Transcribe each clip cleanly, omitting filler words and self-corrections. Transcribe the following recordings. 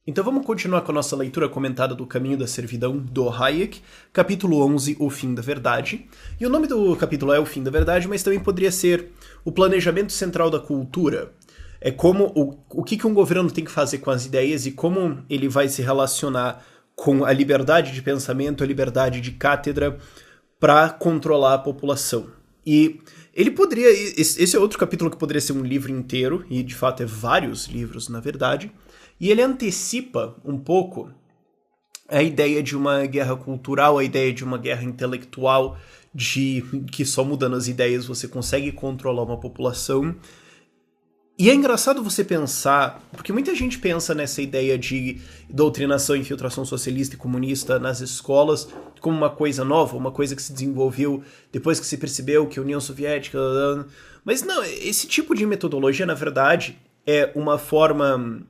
Então vamos continuar com a nossa leitura comentada do Caminho da Servidão, do Hayek, capítulo 11, O Fim da Verdade. E o nome do capítulo é O Fim da Verdade, mas também poderia ser O Planejamento Central da Cultura. É como o que um governo tem que fazer com as ideias e como ele vai se relacionar com a liberdade de pensamento, a liberdade de cátedra para controlar a população. E ele poderia... Esse é outro capítulo que poderia ser um livro inteiro, e de fato é vários livros, na verdade. E ele antecipa um pouco a ideia de uma guerra cultural, a ideia de uma guerra intelectual, de que só mudando as ideias você consegue controlar uma população. E é engraçado você pensar, porque muita gente pensa nessa ideia de doutrinação e infiltração socialista e comunista nas escolas como uma coisa nova, uma coisa que se desenvolveu depois que se percebeu que a União Soviética... Mas não, esse tipo de metodologia, na verdade, é uma forma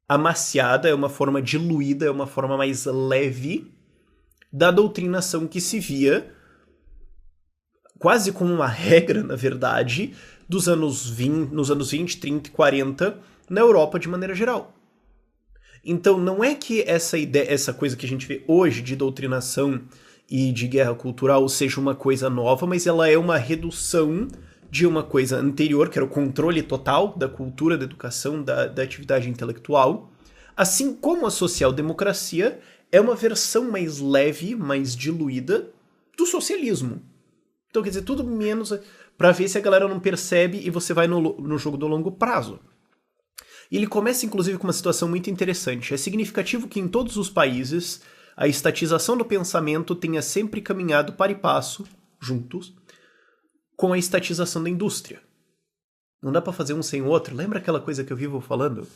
amaciada, é uma forma diluída, é uma forma mais leve da doutrinação que se via quase como uma regra, na verdade, nos anos 20, 30 e 40 na Europa de maneira geral. Então não é que essa ideia, essa coisa que a gente vê hoje de doutrinação e de guerra cultural seja uma coisa nova, mas ela é uma redução de uma coisa anterior, que era o controle total da cultura, da educação, da atividade intelectual, assim como a social-democracia é uma versão mais leve, mais diluída do socialismo. Então, quer dizer, tudo menos para ver se a galera não percebe e você vai no jogo do longo prazo. E ele começa, inclusive, com uma situação muito interessante. É significativo que em todos os países a estatização do pensamento tenha sempre caminhado para e passo, juntos, com a estatização da indústria. Não dá pra fazer um sem o outro. Lembra aquela coisa que eu vivo falando?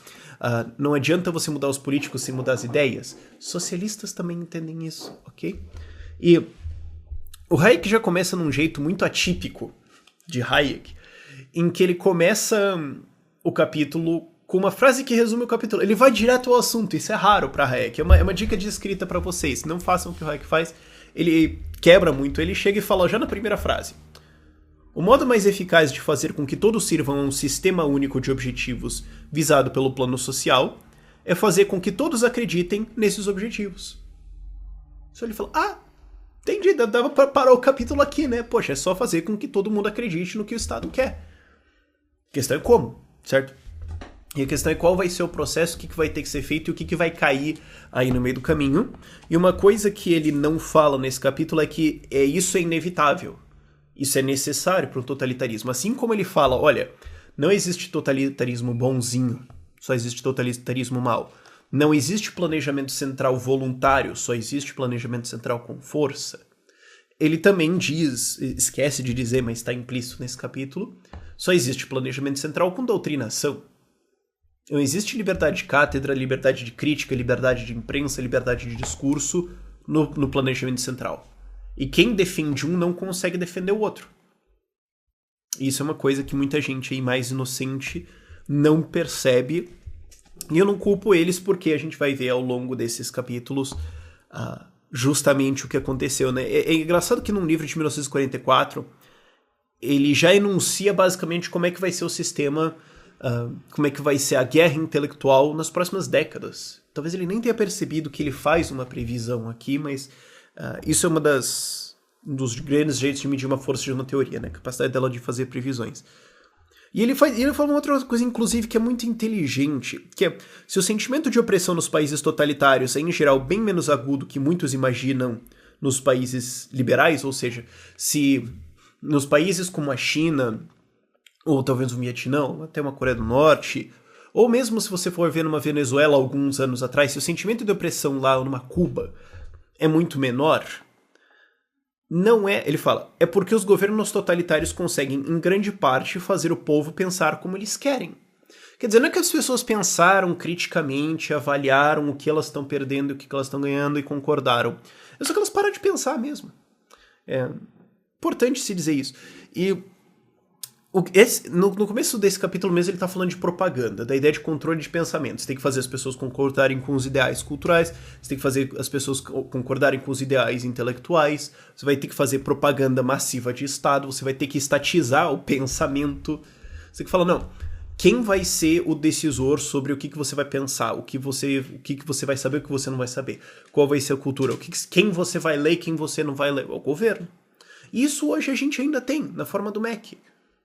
Não adianta você mudar os políticos sem mudar as ideias. Socialistas também entendem isso, ok? E o Hayek já começa num jeito muito atípico de Hayek, em que ele começa o capítulo com uma frase que resume o capítulo. Ele vai direto ao assunto, isso é raro pra Hayek. É uma dica de escrita pra vocês. Não façam o que o Hayek faz. Ele quebra muito, ele chega e fala já na primeira frase: o modo mais eficaz de fazer com que todos sirvam a um sistema único de objetivos visado pelo plano social é fazer com que todos acreditem nesses objetivos. Só ele fala, entendi, dava pra parar o capítulo aqui, né? Poxa, é só fazer com que todo mundo acredite no que o Estado quer. A questão é como, certo? E a questão é qual vai ser o processo, o que vai ter que ser feito e o que vai cair aí no meio do caminho. E uma coisa que ele não fala nesse capítulo é que isso é inevitável. Isso é necessário para um totalitarismo. Assim como ele fala, olha, não existe totalitarismo bonzinho, só existe totalitarismo mau. Não existe planejamento central voluntário, só existe planejamento central com força. Ele também diz, esquece de dizer, mas está implícito nesse capítulo, só existe planejamento central com doutrinação. Não existe liberdade de cátedra, liberdade de crítica, liberdade de imprensa, liberdade de discurso no planejamento central. E quem defende um não consegue defender o outro. Isso é uma coisa que muita gente aí mais inocente não percebe. E eu não culpo eles porque a gente vai ver ao longo desses capítulos justamente o que aconteceu, né? É engraçado que num livro de 1944 ele já enuncia basicamente como é que vai ser o sistema, como é que vai ser a guerra intelectual nas próximas décadas. Talvez ele nem tenha percebido que ele faz uma previsão aqui, mas... isso é um dos grandes jeitos de medir uma força de uma teoria, né? A capacidade dela de fazer previsões. E ele fala uma outra coisa, inclusive, que é muito inteligente, que é, se o sentimento de opressão nos países totalitários é, em geral, bem menos agudo que muitos imaginam nos países liberais, ou seja, se nos países como a China, ou talvez o Vietnã, ou até uma Coreia do Norte, ou mesmo se você for ver numa Venezuela alguns anos atrás, se o sentimento de opressão lá numa Cuba é muito menor, não é, ele fala, é porque os governos totalitários conseguem, em grande parte, fazer o povo pensar como eles querem. Quer dizer, não é que as pessoas pensaram criticamente, avaliaram o que elas estão perdendo e o que elas estão ganhando e concordaram. É só que elas param de pensar mesmo. É importante se dizer isso. E no começo desse capítulo mesmo ele está falando de propaganda, da ideia de controle de pensamento. Você tem que fazer as pessoas concordarem com os ideais culturais, você tem que fazer as pessoas concordarem com os ideais intelectuais, você vai ter que fazer propaganda massiva de Estado, você vai ter que estatizar o pensamento. Você tem que falar, não, quem vai ser o decisor sobre o que você vai pensar, o que você vai saber, o que você não vai saber, qual vai ser a cultura, quem você vai ler e quem você não vai ler, é o governo. E isso hoje a gente ainda tem, na forma do MEC.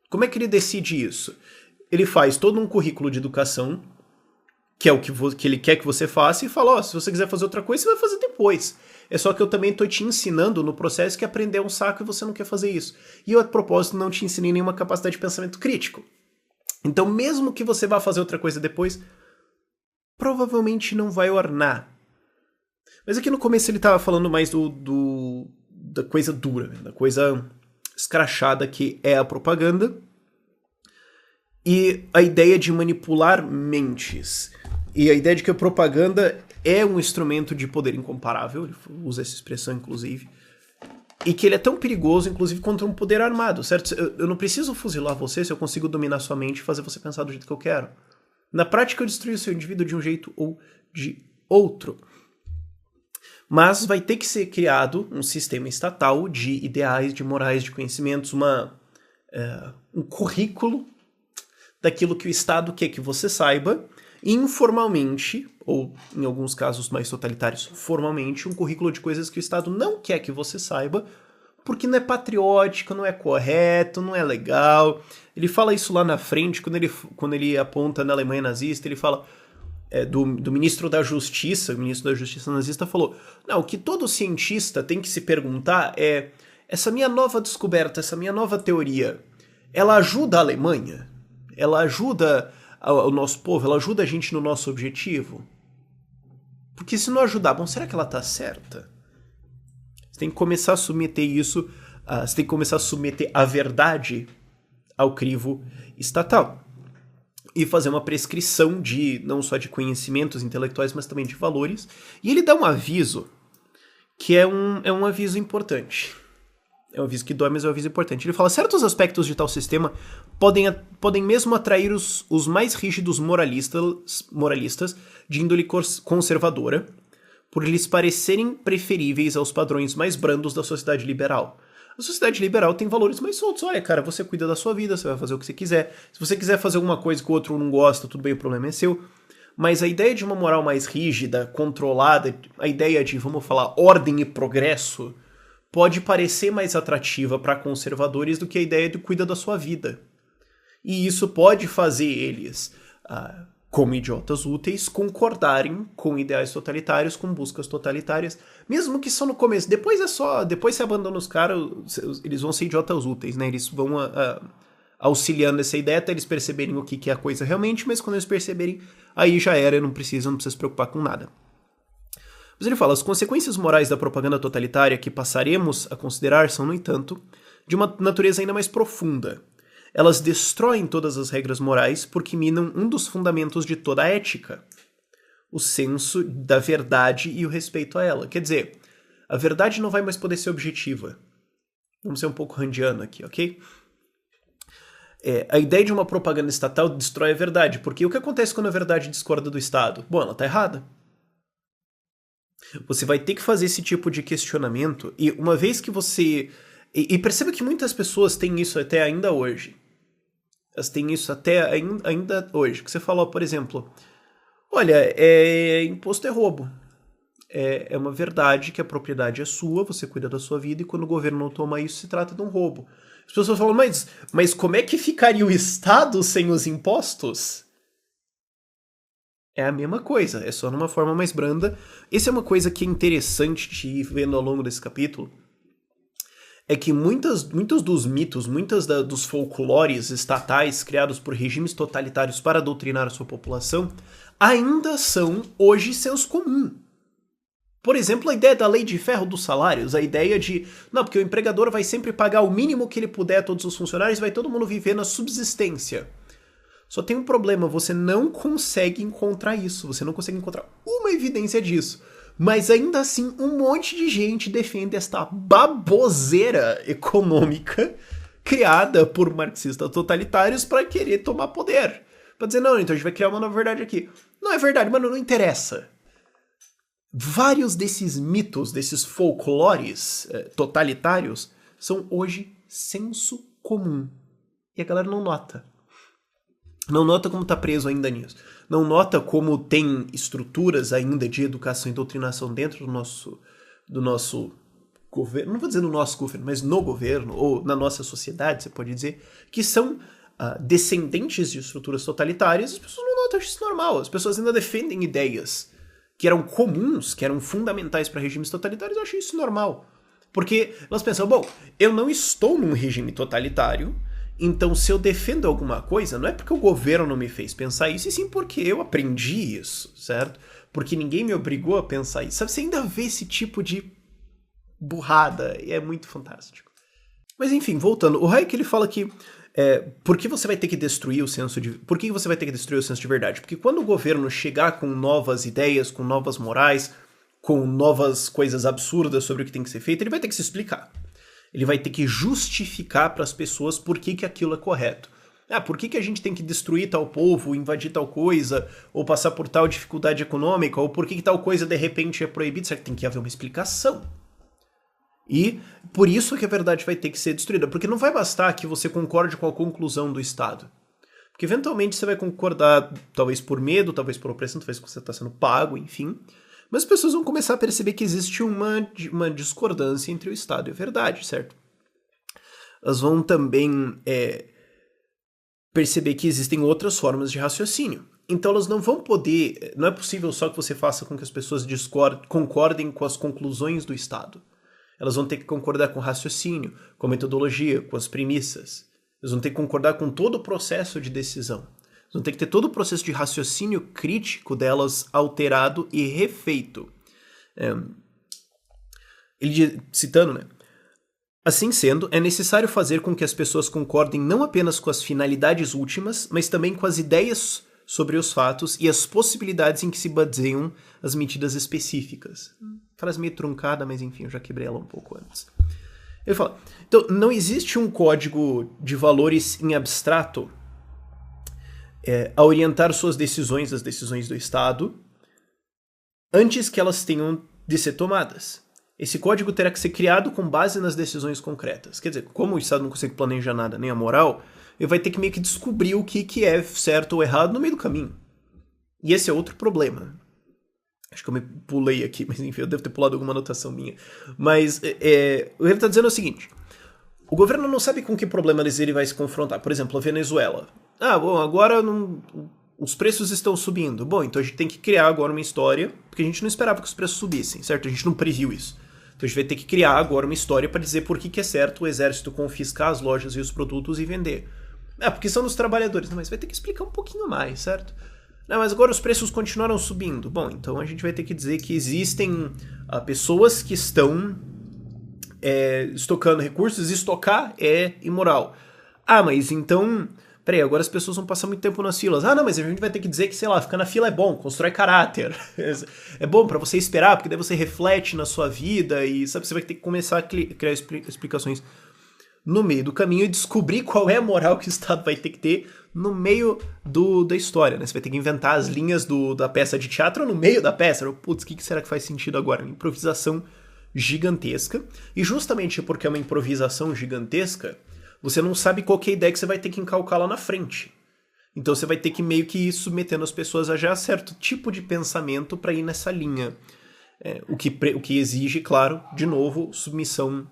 Como é que ele decide isso? Ele faz todo um currículo de educação, que é o que ele quer que você faça, e fala, se você quiser fazer outra coisa, você vai fazer depois. É só que eu também tô te ensinando no processo que aprender é um saco e você não quer fazer isso. E eu, a propósito, não te ensinei nenhuma capacidade de pensamento crítico. Então, mesmo que você vá fazer outra coisa depois, provavelmente não vai ornar. Mas aqui no começo ele tava falando mais da coisa dura, da coisa escrachada que é a propaganda e a ideia de manipular mentes. E a ideia de que a propaganda é um instrumento de poder incomparável, ele usa essa expressão inclusive, e que ele é tão perigoso, inclusive, contra um poder armado, certo? Eu não preciso fuzilar você se eu consigo dominar sua mente e fazer você pensar do jeito que eu quero. Na prática, eu destruo o seu indivíduo de um jeito ou de outro. Mas vai ter que ser criado um sistema estatal de ideais, de morais, de conhecimentos, um currículo daquilo que o Estado quer que você saiba, informalmente, ou em alguns casos mais totalitários, formalmente, um currículo de coisas que o Estado não quer que você saiba, porque não é patriótico, não é correto, não é legal. Ele fala isso lá na frente, quando ele aponta na Alemanha nazista, ele fala do ministro da Justiça, o ministro da Justiça nazista falou, não, o que todo cientista tem que se perguntar é, essa minha nova descoberta, essa minha nova teoria, ela ajuda a Alemanha? Ela ajuda o nosso povo? Ela ajuda a gente no nosso objetivo? Porque se não ajudar, bom, será que ela tá certa? Você tem que começar a submeter isso, você tem que começar a submeter a verdade ao crivo estatal. E fazer uma prescrição não só de conhecimentos intelectuais, mas também de valores. E ele dá um aviso que é um aviso importante. É um aviso que dói, mas é um aviso importante. Ele fala, certos aspectos de tal sistema podem mesmo atrair os mais rígidos moralistas de índole conservadora, por lhes parecerem preferíveis aos padrões mais brandos da sociedade liberal. A sociedade liberal tem valores mais soltos. Olha, cara, você cuida da sua vida, você vai fazer o que você quiser. Se você quiser fazer alguma coisa que o outro não gosta, tudo bem, o problema é seu. Mas a ideia de uma moral mais rígida, controlada, a ideia de, vamos falar, ordem e progresso, pode parecer mais atrativa para conservadores do que a ideia de cuida da sua vida. E isso pode fazer eles, como idiotas úteis, concordarem com ideais totalitários, com buscas totalitárias, mesmo que só no começo. Depois você abandona os caras, eles vão ser idiotas úteis, né? Eles vão auxiliando essa ideia até eles perceberem o que é a coisa realmente, mas quando eles perceberem, aí já era, não precisa se preocupar com nada. Mas ele fala, as consequências morais da propaganda totalitária que passaremos a considerar são, no entanto, de uma natureza ainda mais profunda. Elas destroem todas as regras morais porque minam um dos fundamentos de toda a ética, o senso da verdade e o respeito a ela. Quer dizer, a verdade não vai mais poder ser objetiva. Vamos ser um pouco randiano aqui, ok? A ideia de uma propaganda estatal destrói a verdade, porque o que acontece quando a verdade discorda do Estado? Bom, ela está errada. Você vai ter que fazer esse tipo de questionamento, e uma vez que você... E perceba que muitas pessoas têm isso até ainda hoje. Elas têm isso até ainda hoje. Que você falou, por exemplo, olha, imposto é roubo. É uma verdade que a propriedade é sua, você cuida da sua vida, e quando o governo não toma isso, se trata de um roubo. As pessoas falam, mas como é que ficaria o Estado sem os impostos? É a mesma coisa, é só numa forma mais branda. Essa é uma coisa que é interessante de ir vendo ao longo desse capítulo. É que muitos dos mitos, dos folclores estatais criados por regimes totalitários para doutrinar a sua população, ainda são hoje senso comum. Por exemplo, a ideia da lei de ferro dos salários, a ideia de, não, porque o empregador vai sempre pagar o mínimo que ele puder a todos os funcionários, vai todo mundo viver na subsistência. Só tem um problema, você não consegue encontrar isso, você não consegue encontrar uma evidência disso. Mas ainda assim, um monte de gente defende esta baboseira econômica criada por marxistas totalitários para querer tomar poder. Para dizer, não, então a gente vai criar uma nova verdade aqui. Não é verdade, mano, não interessa. Vários desses mitos, desses folclores totalitários, são hoje senso comum. E a galera não nota. Não nota como tá preso ainda nisso. Não nota como tem estruturas ainda de educação e doutrinação dentro do nosso governo, não vou dizer no nosso governo, mas no governo, ou na nossa sociedade, você pode dizer, que são descendentes de estruturas totalitárias. As pessoas não notam isso normal. As pessoas ainda defendem ideias que eram comuns, que eram fundamentais para regimes totalitários. Eu acho isso normal. Porque elas pensam, bom, eu não estou num regime totalitário, então se eu defendo alguma coisa, não é porque o governo não me fez pensar isso, e sim porque eu aprendi isso, certo? Porque ninguém me obrigou a pensar isso. Sabe, você ainda vê esse tipo de burrada, e é muito fantástico. Mas enfim, voltando, o Hayek ele fala que por que você vai ter que destruir o senso de... Por que você vai ter que destruir o senso de verdade? Porque quando o governo chegar com novas ideias, com novas morais, com novas coisas absurdas sobre o que tem que ser feito, ele vai ter que se explicar. Ele vai ter que justificar para as pessoas por que aquilo é correto. Por que a gente tem que destruir tal povo, invadir tal coisa, ou passar por tal dificuldade econômica, ou por que tal coisa de repente é proibida? Certo? Tem que haver uma explicação. E por isso que a verdade vai ter que ser destruída, porque não vai bastar que você concorde com a conclusão do Estado. Porque eventualmente você vai concordar, talvez por medo, talvez por opressão, talvez porque você está sendo pago, enfim. Mas as pessoas vão começar a perceber que existe uma discordância entre o Estado e a verdade, certo? Elas vão também perceber que existem outras formas de raciocínio. Então elas não vão poder... Não é possível só que você faça com que as pessoas concordem com as conclusões do Estado. Elas vão ter que concordar com o raciocínio, com a metodologia, com as premissas. Elas vão ter que concordar com todo o processo de decisão. Elas vão ter que ter todo o processo de raciocínio crítico delas alterado e refeito. Ele citando, né? Assim sendo, é necessário fazer com que as pessoas concordem não apenas com as finalidades últimas, mas também com as ideias sobre os fatos e as possibilidades em que se baseiam as medidas específicas. Frase meio truncada, mas enfim, eu já quebrei ela um pouco antes. Ele fala, então, não existe um código de valores em abstrato a orientar suas decisões, as decisões do Estado, antes que elas tenham de ser tomadas. Esse código terá que ser criado com base nas decisões concretas. Quer dizer, como o Estado não consegue planejar nada, nem a moral, ele vai ter que meio que descobrir o que é certo ou errado no meio do caminho. E esse é outro problema. Acho que eu me pulei aqui, mas enfim, eu devo ter pulado alguma anotação minha. Mas o que ele está dizendo é o seguinte. O governo não sabe com que problemas ele vai se confrontar. Por exemplo, a Venezuela. Bom, agora os preços estão subindo. Bom, então a gente tem que criar agora uma história, porque a gente não esperava que os preços subissem, certo? A gente não previu isso. Então a gente vai ter que criar agora uma história para dizer por que é certo o exército confiscar as lojas e os produtos e vender. Porque são dos trabalhadores. Não, mas vai ter que explicar um pouquinho mais, certo? Não, mas agora os preços continuaram subindo. Bom, então a gente vai ter que dizer que existem pessoas que estão estocando recursos. Estocar é imoral. Mas então... Peraí, agora as pessoas vão passar muito tempo nas filas. Não, mas a gente vai ter que dizer que, sei lá, ficar na fila é bom, constrói caráter. É bom pra você esperar, porque daí você reflete na sua vida e, sabe, você vai ter que começar a criar explicações no meio do caminho e descobrir qual é a moral que o Estado vai ter que ter no meio da história, né? Você vai ter que inventar as linhas da peça de teatro no meio da peça. Putz, o que será que faz sentido agora? Uma improvisação gigantesca. E justamente porque é uma improvisação gigantesca, você não sabe qual que é a ideia que você vai ter que encalcar lá na frente. Então você vai ter que meio que ir submetendo as pessoas a já certo tipo de pensamento para ir nessa linha. O que exige, claro, de novo, submissão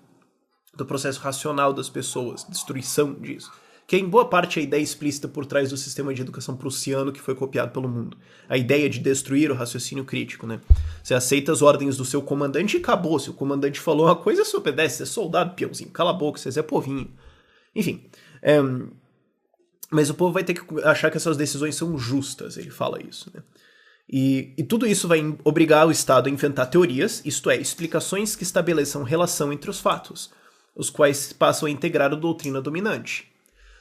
do processo racional das pessoas, destruição disso. Que é em boa parte a ideia explícita por trás do sistema de educação prussiano que foi copiado pelo mundo. A ideia de destruir o raciocínio crítico, né? Você aceita as ordens do seu comandante e acabou. Se o comandante falou uma coisa, você obedece. Você é soldado, peãozinho. Cala a boca, você é povinho. Enfim, mas o povo vai ter que achar que essas decisões são justas, ele fala isso, né? E tudo isso vai obrigar o Estado a inventar teorias, isto é, explicações que estabeleçam relação entre os fatos, os quais passam a integrar a doutrina dominante.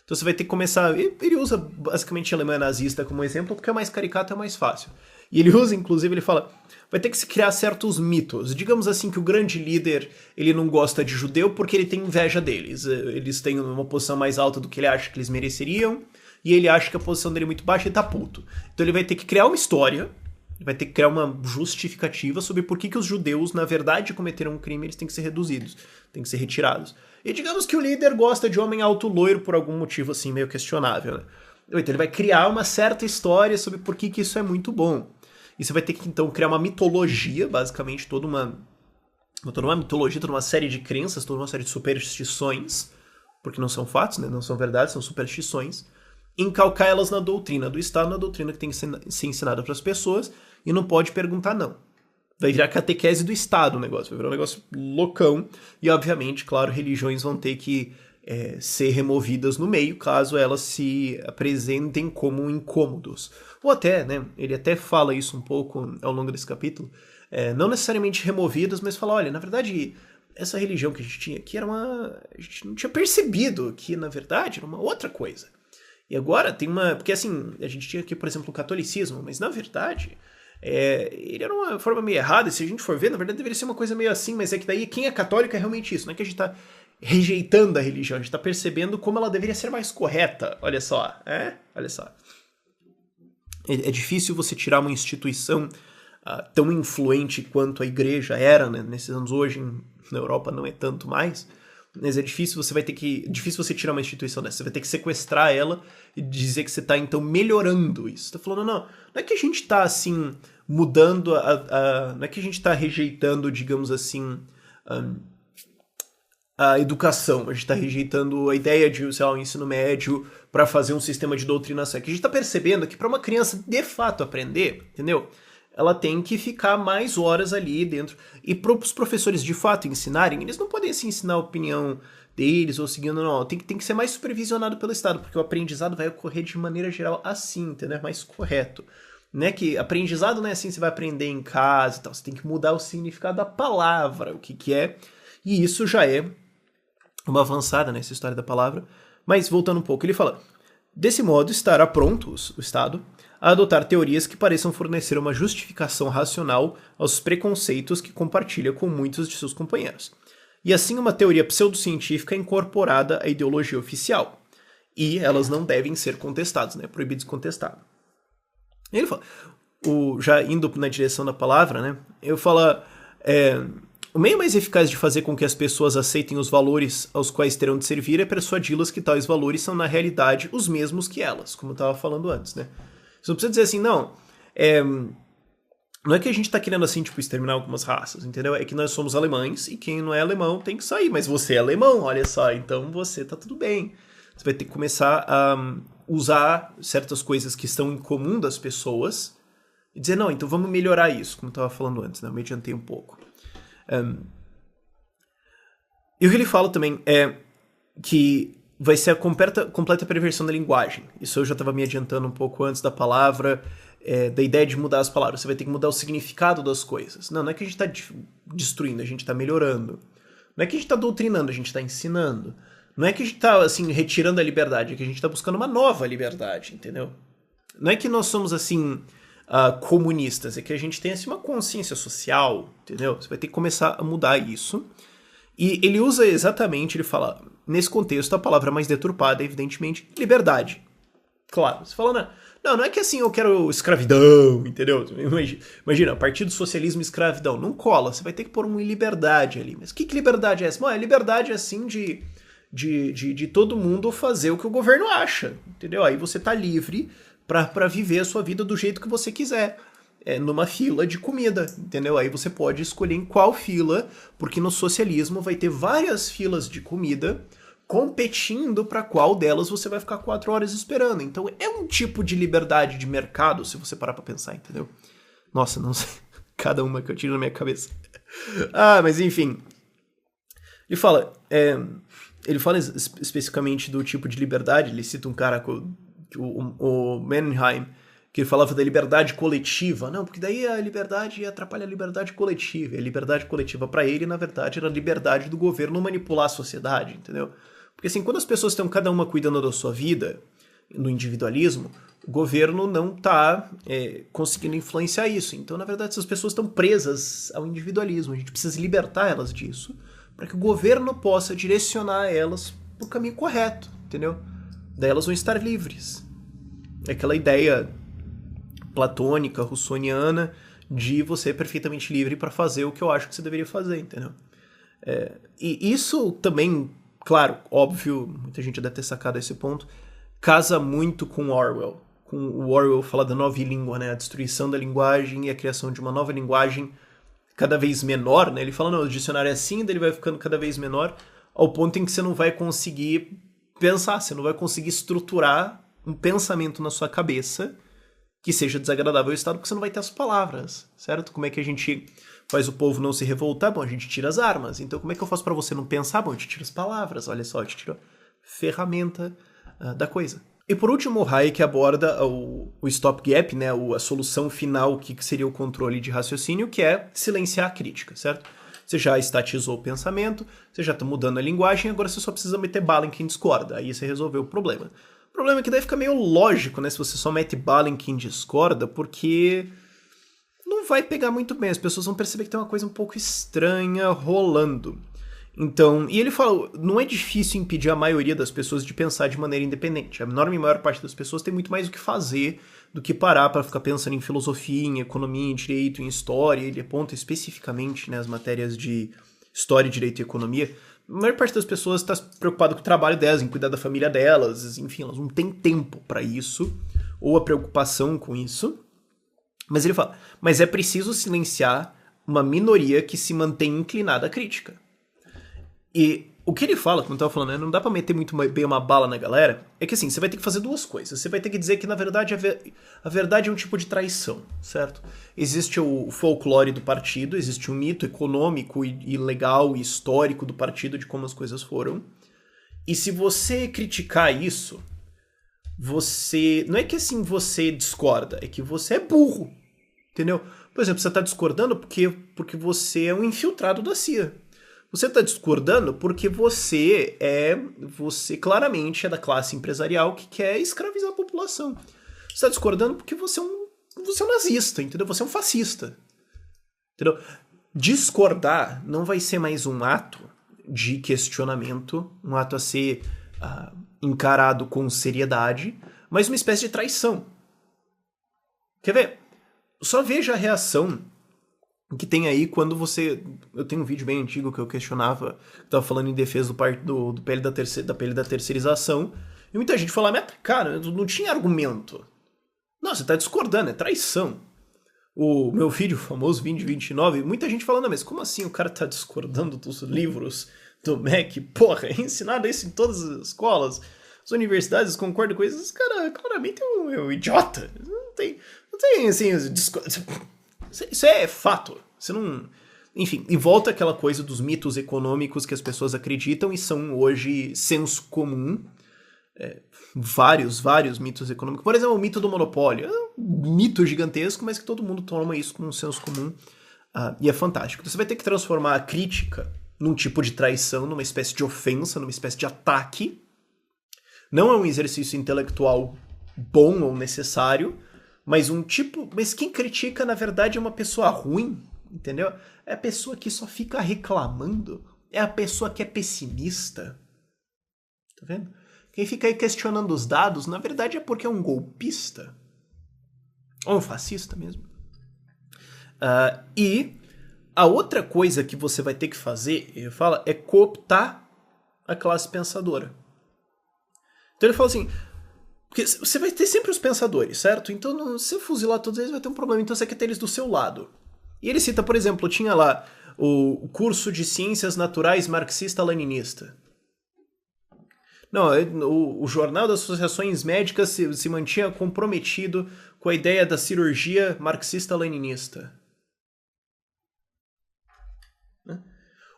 Então você vai ter que começar... Ele usa basicamente a Alemanha nazista como exemplo, porque é mais caricato, é mais fácil. E ele usa, inclusive, ele fala... Vai ter que se criar certos mitos. Digamos assim que o grande líder, ele não gosta de judeu porque ele tem inveja deles. Eles têm uma posição mais alta do que ele acha que eles mereceriam, e ele acha que a posição dele é muito baixa e tá puto. Então ele vai ter que criar uma história, vai ter que criar uma justificativa sobre por que os judeus, na verdade, cometeram um crime, eles têm que ser reduzidos, têm que ser retirados. E digamos que o líder gosta de homem alto loiro por algum motivo assim meio questionável, né? Então ele vai criar uma certa história sobre por que isso é muito bom. E você vai ter que, então, criar uma mitologia, basicamente, toda uma mitologia, toda uma série de crenças, toda uma série de superstições, porque não são fatos, né? Não são verdades, são superstições, encalcar elas na doutrina do Estado, na doutrina que tem que ser ensinada para as pessoas, e não pode perguntar não. Vai virar catequese do Estado o negócio, vai virar um negócio loucão, e obviamente, claro, religiões vão ter que ser removidas no meio, caso elas se apresentem como incômodos. Ou até, né, ele até fala isso um pouco ao longo desse capítulo, não necessariamente removidas, mas fala, olha, na verdade, essa religião que a gente tinha aqui era a gente não tinha percebido que, na verdade, era uma outra coisa. E agora tem uma... Porque, assim, a gente tinha aqui, por exemplo, o catolicismo, mas, na verdade, ele era uma forma meio errada, e se a gente for ver, na verdade, deveria ser uma coisa meio assim, mas é que daí quem é católico é realmente isso, não é que a gente tá rejeitando a religião, a gente tá percebendo como ela deveria ser mais correta. Olha só, Olha só. É difícil você tirar uma instituição tão influente quanto a igreja era, né, nesses anos. Hoje na Europa não é tanto mais, mas é difícil você tirar uma instituição dessa, você vai ter que sequestrar ela e dizer que você está então melhorando isso. Você tá falando, não é que a gente está assim mudando não é que a gente está rejeitando, digamos assim, a educação, a gente está rejeitando a ideia de, sei lá, o ensino médio para fazer um sistema de doutrinação. É que a gente está percebendo que para uma criança de fato aprender, entendeu? Ela tem que ficar mais horas ali dentro. E para os professores de fato ensinarem, eles não podem assim, ensinar a opinião deles ou seguindo, não. Tem que ser mais supervisionado pelo Estado, porque o aprendizado vai ocorrer de maneira geral assim, entendeu? É mais correto. Né? Que aprendizado não é assim, você vai aprender em casa e tal. Você tem que mudar o significado da palavra, o que é. E isso já é uma avançada nessa história da palavra. Mas voltando um pouco, ele fala: desse modo estará pronto o Estado a adotar teorias que pareçam fornecer uma justificação racional aos preconceitos que compartilha com muitos de seus companheiros. E assim uma teoria pseudocientífica é incorporada à ideologia oficial. E elas não devem ser contestadas, né? Proibido de contestar. Ele fala, já indo na direção da palavra, né? Eu falo, o meio mais eficaz de fazer com que as pessoas aceitem os valores aos quais terão de servir é persuadi-las que tais valores são na realidade os mesmos que elas, como eu estava falando antes, né? Você não precisa dizer assim, não é que a gente tá querendo assim, tipo, exterminar algumas raças, entendeu? É que nós somos alemães e quem não é alemão tem que sair, mas você é alemão, olha só, então você tá tudo bem. Você vai ter que começar a usar certas coisas que estão em comum das pessoas e dizer, não, então vamos melhorar isso, como eu tava falando antes, né? Eu me adiantei um pouco. E o que ele fala também é que vai ser a completa perversão da linguagem. Isso eu já estava me adiantando um pouco antes da palavra, da ideia de mudar as palavras. Você vai ter que mudar o significado das coisas. Não é que a gente está destruindo, a gente está melhorando. Não é que a gente está doutrinando, a gente está ensinando. Não é que a gente está assim, retirando a liberdade, é que a gente está buscando uma nova liberdade, entendeu? Não é que nós somos assim comunistas, é que a gente tem assim, uma consciência social, entendeu? Você vai ter que começar a mudar isso. E ele usa exatamente, ele fala, nesse contexto, a palavra mais deturpada é, evidentemente, liberdade. Claro, você fala, não é que assim eu quero escravidão, entendeu? Imagina, partido socialismo e escravidão. Não cola, você vai ter que pôr uma liberdade ali. Mas que liberdade é essa? Bom, a liberdade é assim de todo mundo fazer o que o governo acha, entendeu? Aí você tá livre pra viver a sua vida do jeito que você quiser. Numa fila de comida, entendeu? Aí você pode escolher em qual fila, porque no socialismo vai ter várias filas de comida competindo para qual delas você vai ficar 4 horas esperando. Então é um tipo de liberdade de mercado, se você parar pra pensar, entendeu? Nossa, não sei. Cada uma que eu tiro na minha cabeça. Mas enfim. Ele fala especificamente do tipo de liberdade. Ele cita um cara, o Mannheim, que falava da liberdade coletiva. Não, porque daí a liberdade atrapalha a liberdade coletiva. E a liberdade coletiva para ele, na verdade, era a liberdade do governo manipular a sociedade, entendeu? Porque assim, quando as pessoas estão cada uma cuidando da sua vida, no individualismo, o governo não está conseguindo influenciar isso. Então, na verdade, essas pessoas estão presas ao individualismo. A gente precisa libertar elas disso, para que o governo possa direcionar elas para o caminho correto, entendeu? Daí elas vão estar livres. É aquela ideia platônica, russoniana, de você ser perfeitamente livre para fazer o que eu acho que você deveria fazer, entendeu? E isso também, claro, óbvio, muita gente deve ter sacado esse ponto, casa muito com Orwell. Com o Orwell fala da nova língua, né? A destruição da linguagem e a criação de uma nova linguagem cada vez menor, né? Ele fala, não, o dicionário é assim, daí ele vai ficando cada vez menor, ao ponto em que você não vai conseguir pensar, você não vai conseguir estruturar um pensamento na sua cabeça que seja desagradável ao Estado, porque você não vai ter as palavras, certo? Como é que a gente faz o povo não se revoltar? Bom, a gente tira as armas. Então, como é que eu faço pra você não pensar? Bom, eu te tiro as palavras. Olha só, eu te tiro a ferramenta da coisa. E por último, o Hayek aborda o stopgap, né? A solução final, que seria o controle de raciocínio, que é silenciar a crítica, certo? Você já estatizou o pensamento, você já está mudando a linguagem, agora você só precisa meter bala em quem discorda. Aí você resolveu o problema. O problema é que daí fica meio lógico, né? Se você só mete bala em quem discorda, porque não vai pegar muito bem. As pessoas vão perceber que tem uma coisa um pouco estranha rolando. Então, e ele fala, não é difícil impedir a maioria das pessoas de pensar de maneira independente. A enorme maior parte das pessoas tem muito mais o que fazer do que parar para ficar pensando em filosofia, em economia, em direito, em história. Ele aponta especificamente, né, as matérias de história, direito e economia. A maior parte das pessoas está preocupada com o trabalho delas, em cuidar da família delas, enfim, elas não têm tempo para isso, ou a preocupação com isso. Mas ele fala, mas é preciso silenciar uma minoria que se mantém inclinada à crítica. E o que ele fala, como eu tava falando, né, não dá pra meter muito bem uma bala na galera, é que assim, você vai ter que fazer duas coisas. Você vai ter que dizer que, na verdade, a verdade é um tipo de traição, certo? Existe o folclore do partido, existe um mito econômico e legal e histórico do partido de como as coisas foram. E se você criticar isso, você... Não é que assim você discorda, é que você é burro, entendeu? Por exemplo, você tá discordando porque você é um infiltrado da CIA. Você está discordando porque você claramente é da classe empresarial que quer escravizar a população. Você está discordando porque você é um nazista, entendeu? Você é um fascista, entendeu? Discordar não vai ser mais um ato de questionamento, um ato a ser encarado com seriedade, mas uma espécie de traição. Quer ver? Só veja a reação que tem aí quando você... Eu tenho um vídeo bem antigo que eu questionava, que tava falando em defesa do PL da PL da terceirização, e muita gente falava, mas, cara, não tinha argumento. Não, você tá discordando, é traição. O meu vídeo, o famoso 2029, muita gente falando, mas como assim o cara tá discordando dos livros do MEC? Porra, é ensinado isso em todas as escolas, as universidades concordam com isso. Esse cara claramente é um idiota. Não tem assim... Isso é fato. Você não... Enfim, e volta aquela coisa dos mitos econômicos que as pessoas acreditam e são hoje senso comum. Vários mitos econômicos. Por exemplo, o mito do monopólio. É um mito gigantesco, mas que todo mundo toma isso como um senso comum. E é fantástico. Então, você vai ter que transformar a crítica num tipo de traição, numa espécie de ofensa, numa espécie de ataque. Não é um exercício intelectual bom ou necessário, mas quem critica, na verdade, é uma pessoa ruim, entendeu? É a pessoa que só fica reclamando, é a pessoa que é pessimista. Tá vendo? Quem fica aí questionando os dados, na verdade, é porque é um golpista. Ou um fascista mesmo. E a outra coisa que você vai ter que fazer, ele fala, é cooptar a classe pensadora. Então ele fala assim... Porque você vai ter sempre os pensadores, certo? Então, se você fuzilar todos eles, vai ter um problema. Então, você quer ter eles do seu lado. E ele cita, por exemplo, tinha lá o curso de Ciências Naturais Marxista-Leninista. Não, o Jornal das Associações Médicas se mantinha comprometido com a ideia da cirurgia marxista-leninista.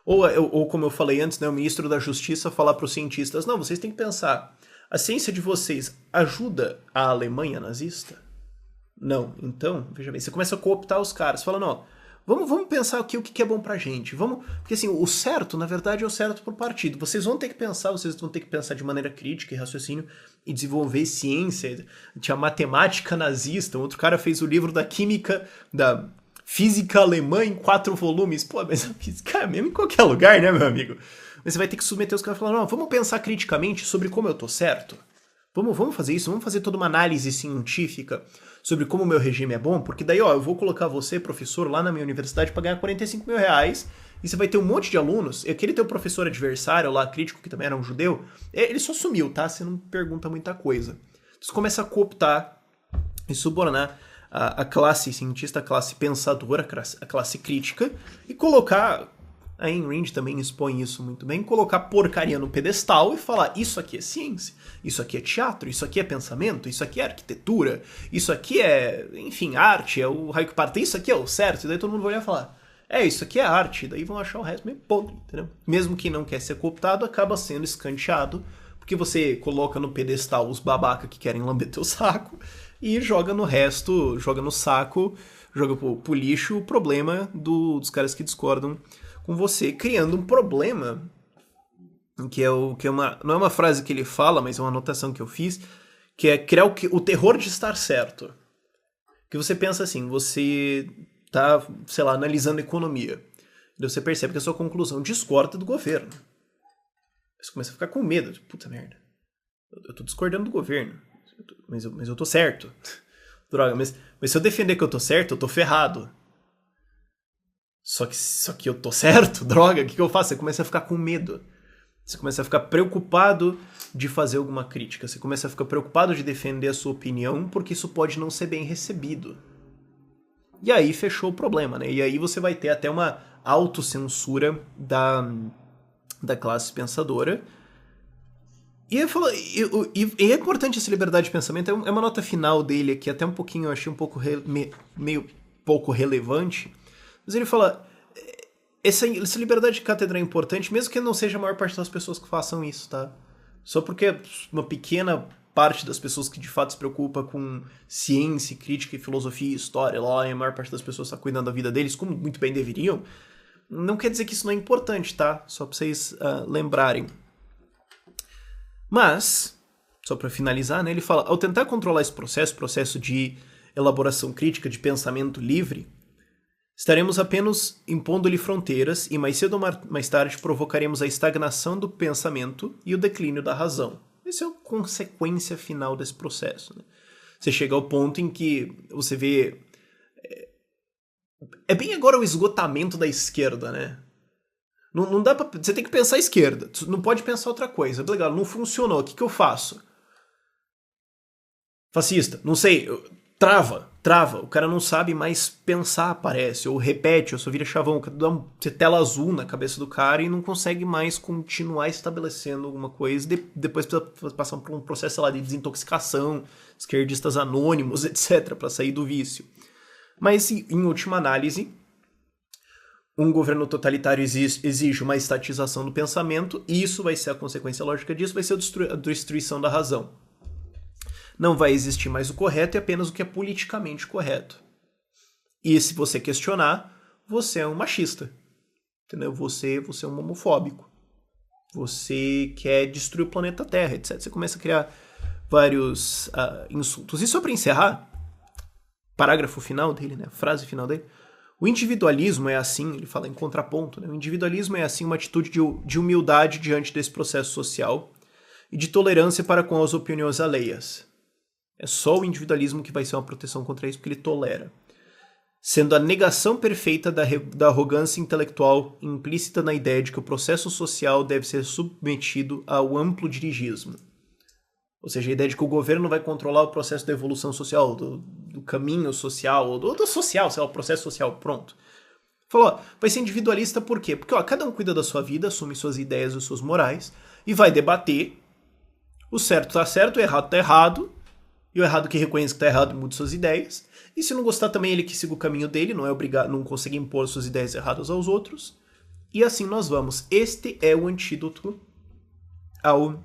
Ou como eu falei antes, né, o ministro da Justiça falar para os cientistas, não, vocês têm que pensar... A ciência de vocês ajuda a Alemanha nazista? Não. Então, veja bem, você começa a cooptar os caras. Fala, não, vamos pensar aqui o que é bom pra gente. Porque assim, o certo, na verdade, é o certo pro partido. Vocês vão ter que pensar de maneira crítica e raciocínio e desenvolver ciência. Tinha matemática nazista. Um outro cara fez o livro da química, da física alemã em 4 volumes. Pô, mas a física é mesmo em qualquer lugar, né, meu amigo? Mas você vai ter que submeter os caras e falar, não, vamos pensar criticamente sobre como eu tô certo. Vamos fazer isso, vamos fazer toda uma análise científica sobre como o meu regime é bom, porque daí, ó, eu vou colocar você, professor, lá na minha universidade pra ganhar 45 mil reais e você vai ter um monte de alunos, e aquele teu professor adversário lá, crítico, que também era um judeu, ele só sumiu, tá? Você não pergunta muita coisa. Você começa a cooptar e subornar a classe cientista, a classe pensadora, a classe crítica, e colocar, a Ayn Rand também expõe isso muito bem, colocar porcaria no pedestal e falar, isso aqui é ciência, isso aqui é teatro, isso aqui é pensamento, isso aqui é arquitetura, isso aqui é, enfim, arte, é o raio que parte, isso aqui é o certo, e daí todo mundo vai olhar e falar, isso aqui é arte, e daí vão achar o resto meio podre, entendeu? Mesmo quem não quer ser cooptado, acaba sendo escanteado, porque você coloca no pedestal os babaca que querem lamber teu saco, e joga no resto, joga no saco, joga pro lixo o problema dos caras que discordam com você, criando um problema que não é uma frase que ele fala, mas é uma anotação que eu fiz, que é criar o terror de estar certo. Que você pensa assim, você tá, sei lá, analisando economia, e você percebe que a sua conclusão discorda do governo. Você começa a ficar com medo, puta merda, eu tô discordando do governo, mas eu tô certo. Droga, mas se eu defender que eu tô certo, eu tô ferrado. Só que eu tô certo? Droga, o que eu faço? Você começa a ficar com medo. Você começa a ficar preocupado de fazer alguma crítica. Você começa a ficar preocupado de defender a sua opinião, porque isso pode não ser bem recebido. E aí fechou o problema, né? E aí você vai ter até uma autocensura da classe pensadora. E é importante essa liberdade de pensamento. É uma nota final dele aqui, até um pouquinho, eu achei um pouco meio pouco relevante. Mas ele fala, essa liberdade de cátedra é importante, mesmo que não seja a maior parte das pessoas que façam isso, tá? Só porque uma pequena parte das pessoas que de fato se preocupa com ciência, crítica, filosofia e história, lá, e a maior parte das pessoas está cuidando da vida deles, como muito bem deveriam, não quer dizer que isso não é importante, tá? Só pra vocês lembrarem. Mas, só para finalizar, né, ele fala, ao tentar controlar esse processo de elaboração crítica, de pensamento livre, estaremos apenas impondo-lhe fronteiras e mais cedo ou mais tarde provocaremos a estagnação do pensamento e o declínio da razão. Essa é a consequência final desse processo. Né? Você chega ao ponto em que você vê... É bem agora o esgotamento da esquerda, né? Não dá pra... Você tem que pensar à esquerda. Não pode pensar outra coisa. Legal, não funcionou. O que eu faço? Fascista. Não sei. Trava. O cara não sabe mais pensar, parece. Ou repete, ou só vira chavão. Você tela azul na cabeça do cara e não consegue mais continuar estabelecendo alguma coisa. Depois precisa passar por um processo lá de desintoxicação, esquerdistas anônimos, etc., para sair do vício. Mas, em última análise... Um governo totalitário exige uma estatização do pensamento e isso vai ser a consequência lógica disso, vai ser a destruição da razão. Não vai existir mais o correto e apenas o que é politicamente correto. E se você questionar, você é um machista. Entendeu? Você é um homofóbico. Você quer destruir o planeta Terra, etc. Você começa a criar vários insultos. E só para encerrar, parágrafo final dele, né? Frase final dele. O individualismo é assim, ele fala em contraponto, né? O individualismo é assim uma atitude de humildade diante desse processo social e de tolerância para com as opiniões alheias. É só o individualismo que vai ser uma proteção contra isso, porque ele tolera. Sendo a negação perfeita da arrogância intelectual implícita na ideia de que o processo social deve ser submetido ao amplo dirigismo. Ou seja, a ideia de que o governo vai controlar o processo da evolução social, do caminho social, ou do social, sei lá, o processo social, pronto. Falou, vai ser individualista por quê? Porque cada um cuida da sua vida, assume suas ideias e suas morais, e vai debater o certo tá certo, o errado tá errado, e o errado que reconhece que tá errado muda suas ideias, e se não gostar também ele que siga o caminho dele, não é obrigado, não consegue impor suas ideias erradas aos outros, e assim nós vamos. Este é o antídoto ao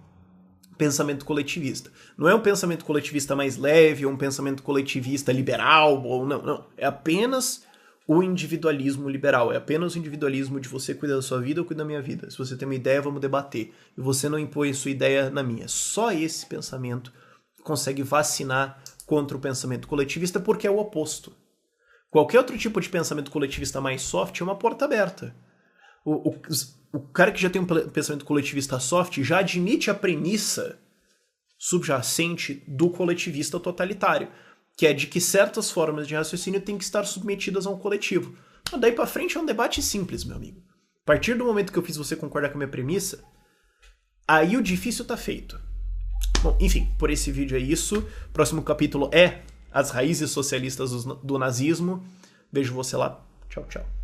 pensamento coletivista. Não é um pensamento coletivista mais leve, ou um pensamento coletivista liberal, ou não. É apenas o individualismo liberal. É apenas o individualismo de você cuidar da sua vida, eu cuido da minha vida. Se você tem uma ideia, vamos debater. E você não impõe a sua ideia na minha. Só esse pensamento consegue vacinar contra o pensamento coletivista, porque é o oposto. Qualquer outro tipo de pensamento coletivista mais soft é uma porta aberta. O cara que já tem um pensamento coletivista soft já admite a premissa subjacente do coletivista totalitário, que é de que certas formas de raciocínio têm que estar submetidas a um coletivo. Mas daí pra frente é um debate simples, meu amigo. A partir do momento que eu fiz você concordar com a minha premissa, aí o difícil tá feito. Bom, enfim, por esse vídeo é isso. Próximo capítulo é As Raízes Socialistas do Nazismo. Vejo você lá. Tchau, tchau.